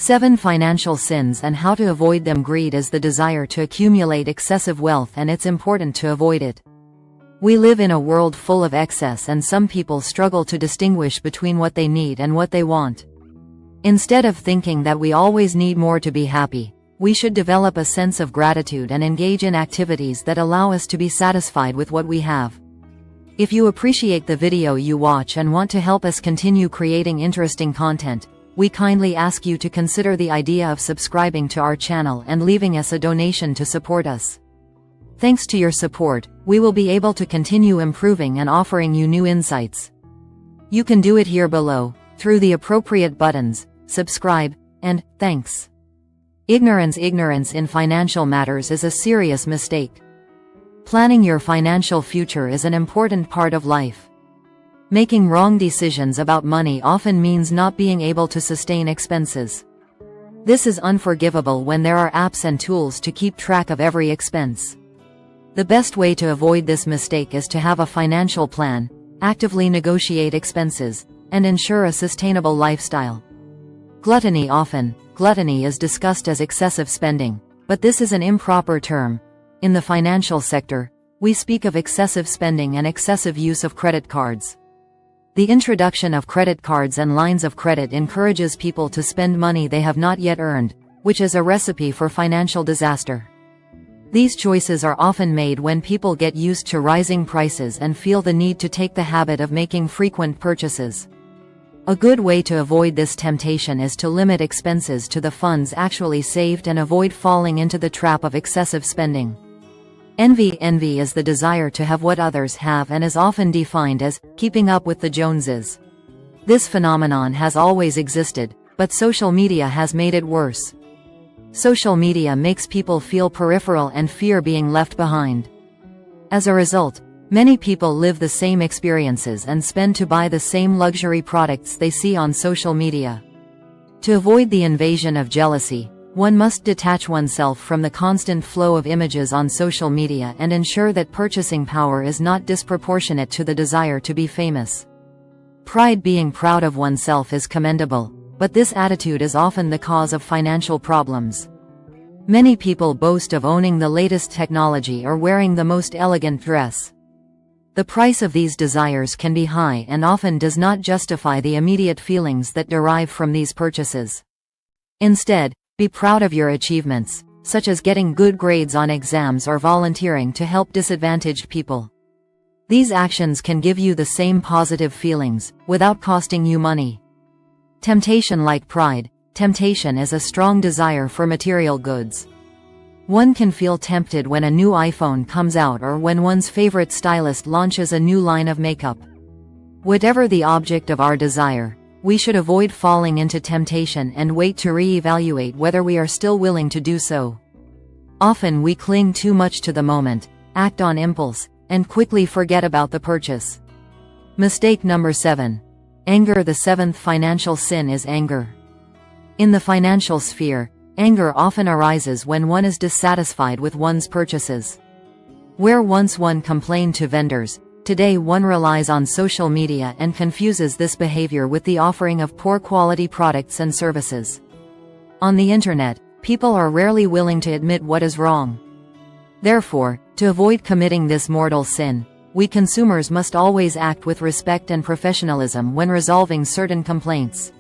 7 Financial sins and how to avoid them. Greed is the desire to accumulate excessive wealth, and it's important to avoid it. We live in a world full of excess, and some people struggle to distinguish between what they need and what they want. Instead of thinking that we always need more to be happy, we should develop a sense of gratitude and engage in activities that allow us to be satisfied with what we have. If you appreciate the video you watch and want to help us continue creating interesting content, we kindly ask you to consider the idea of subscribing to our channel and leaving us a donation to support us. Thanks to your support, we will be able to continue improving and offering you new insights. You can do it here below, through the appropriate buttons, subscribe, and thanks. Ignorance in financial matters is a serious mistake. Planning your financial future is an important part of life. Making wrong decisions about money often means not being able to sustain expenses. This is unforgivable when there are apps and tools to keep track of every expense. The best way to avoid this mistake is to have a financial plan, actively negotiate expenses, and ensure a sustainable lifestyle. Gluttony is discussed as excessive spending, but this is an improper term. In the financial sector, we speak of excessive spending and excessive use of credit cards. The introduction of credit cards and lines of credit encourages people to spend money they have not yet earned, which is a recipe for financial disaster. These choices are often made when people get used to rising prices and feel the need to take the habit of making frequent purchases. A good way to avoid this temptation is to limit expenses to the funds actually saved and avoid falling into the trap of excessive spending. Envy is the desire to have what others have and is often defined as keeping up with the Joneses. This phenomenon has always existed, but social media has made it worse. Social media makes people feel peripheral and fear being left behind. As a result, many people live the same experiences and spend to buy the same luxury products they see on social media. To avoid the invasion of jealousy, one must detach oneself from the constant flow of images on social media and ensure that purchasing power is not disproportionate to the desire to be famous. Pride. Being proud of oneself is commendable, but this attitude is often the cause of financial problems. Many people boast of owning the latest technology or wearing the most elegant dress. The price of these desires can be high and often does not justify the immediate feelings that derive from these purchases. Instead, be proud of your achievements, such as getting good grades on exams or volunteering to help disadvantaged people. These actions can give you the same positive feelings, without costing you money. Temptation. Like pride, temptation is a strong desire for material goods. One can feel tempted when a new iPhone comes out or when one's favorite stylist launches a new line of makeup. Whatever the object of our desire, we should avoid falling into temptation and wait to re-evaluate whether we are still willing to do so. Often we cling too much to the moment, act on impulse, and quickly forget about the purchase. Mistake number 7. Anger. The 7th financial sin is anger. In the financial sphere, anger often arises when one is dissatisfied with one's purchases. Where once one complained to vendors, today one relies on social media and confuses this behavior with the offering of poor quality products and services. On the internet, people are rarely willing to admit what is wrong. Therefore, to avoid committing this mortal sin, we consumers must always act with respect and professionalism when resolving certain complaints.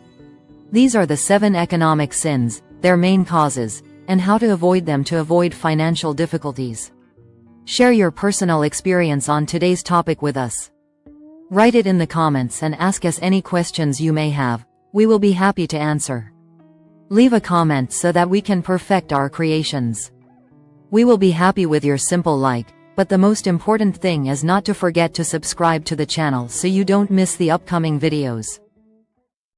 These are the 7 economic sins, their main causes, and how to avoid them to avoid financial difficulties. Share your personal experience on today's topic with us. Write it in the comments and ask us any questions you may have. We will be happy to answer. Leave a comment so that we can perfect our creations. We will be happy with your simple like, but the most important thing is not to forget to subscribe to the channel so you don't miss the upcoming videos.